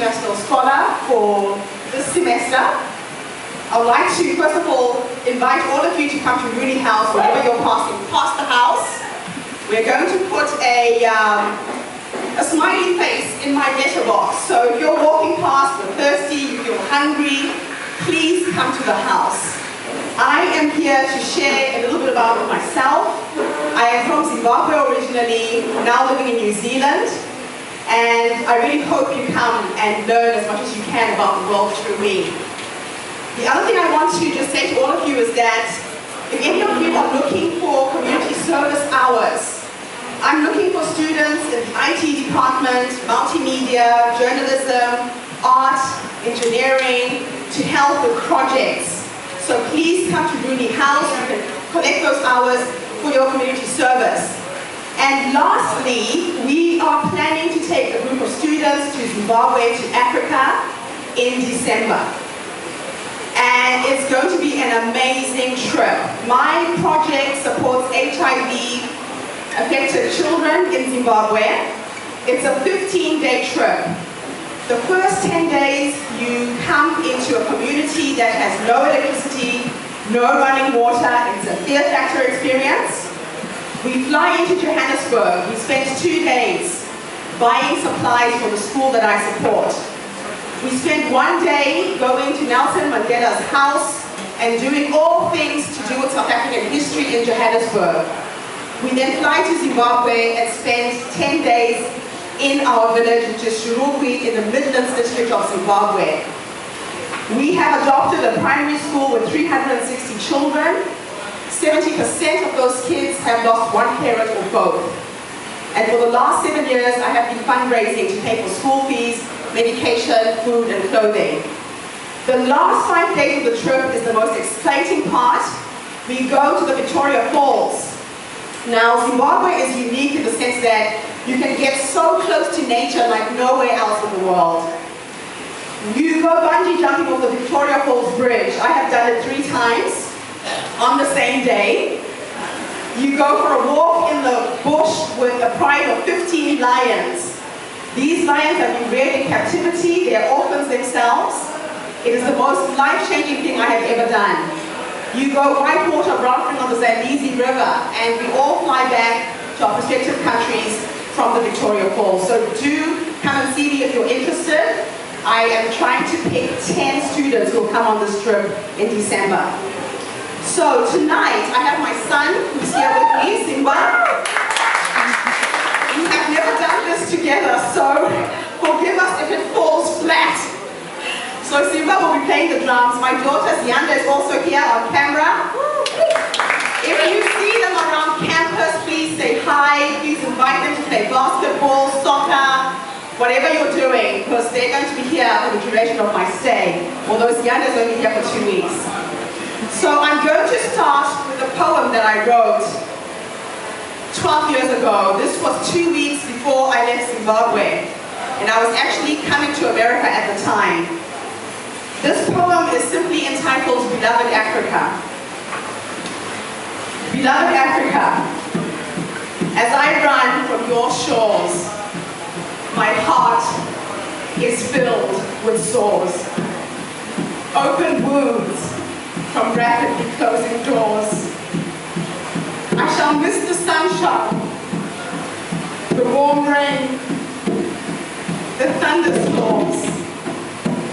International Scholar for this semester. I would like to, first of all, invite all of you to come to Rooney House whenever you're passing past the house. We're going to put a smiley face in my letterbox. So if you're walking past, you're thirsty, you feel hungry, please come to the house. I am here to share a little bit about myself. I am from Zimbabwe originally, now living in New Zealand. And I really hope you come and learn as much as you can about the world through me. The other thing I want to just say to all of you is that if any of you are looking for community service hours, I'm looking for students in the IT department, multimedia, journalism, art, engineering, to help with projects. So please come to Rooney House. You can collect those hours for your community service. And lastly, we are planning to take a group of students to Zimbabwe, to Africa in December. And it's going to be an amazing trip. My project supports HIV-affected children in Zimbabwe. It's a 15-day trip. The first 10 days, you come into a community that has no electricity, no running water. It's a fear factor experience. We fly into Johannesburg. We spend 2 days buying supplies for the school that I support. We spend 1 day going to Nelson Mandela's house and doing all things to do with South African history in Johannesburg. We then fly to Zimbabwe and spend 10 days in our village, which is Shurugwi, in the Midlands district of Zimbabwe. We have adopted a primary school with 360 children. 70% of those kids have lost one parent or both. And for the last 7 years, I have been fundraising to pay for school fees, medication, food, and clothing. The last 5 days of the trip is the most exciting part. We go to the Victoria Falls. Now, Zimbabwe is unique in the sense that you can get so close to nature like nowhere else in the world. You go bungee jumping off the Victoria Falls Bridge. I have done it 3 times. On the same day. You go for a walk in the bush with a pride of 15 lions. These lions have been reared in captivity. They are orphans themselves. It is the most life-changing thing I have ever done. You go whitewater rafting on the Zambezi River, and we all fly back to our respective countries from the Victoria Falls. So do come and see me if you're interested. I am trying to pick 10 students who will come on this trip in December. So tonight, I have my son who's here with me, Simba. We have never done this together, so forgive us if it falls flat. So Simba will be playing the drums. My daughter, Zianda, is also here on camera. If you see them around campus, please say hi. Please invite them to play basketball, soccer, whatever you're doing, because they're going to be here for the duration of my stay, although Zianda is only here for 2 weeks. So I'm going to start with a poem that I wrote 12 years ago. This was 2 weeks before I left Zimbabwe, and I was actually coming to America at the time. This poem is simply entitled Beloved Africa. Beloved Africa, as I run from your shores, my heart is filled with sores, open wounds from rapidly closing doors. I shall miss the sunshine, the warm rain, the thunderstorms,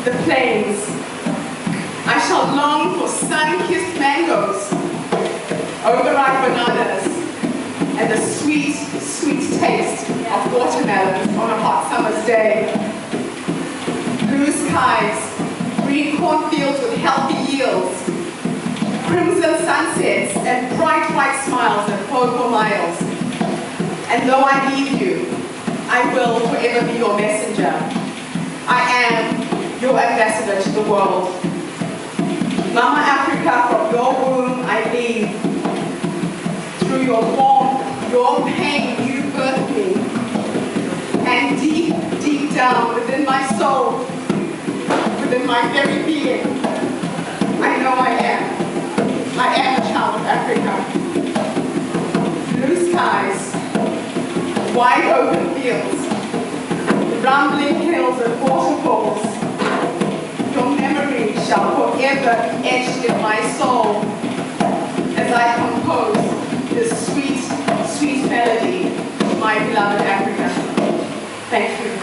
the plains. I shall long for sun-kissed mangoes, overripe bananas, and the sweet, sweet taste of watermelons on a hot summer's day. Blue skies, green cornfields with healthy yields, crimson sunsets and bright white smiles that flow for miles. And though I leave you, I will forever be your messenger. I am your ambassador to the world. Mama Africa, from your womb I leave. Through your warmth, your pain, you birthed me. And deep, deep down within my soul, within my very being, I know I am. I am a child of Africa. Blue skies, wide open fields, rumbling hills, hills and waterfalls. Your memory shall forever etched in my soul as I compose this sweet, sweet melody to my beloved Africa. Thank you.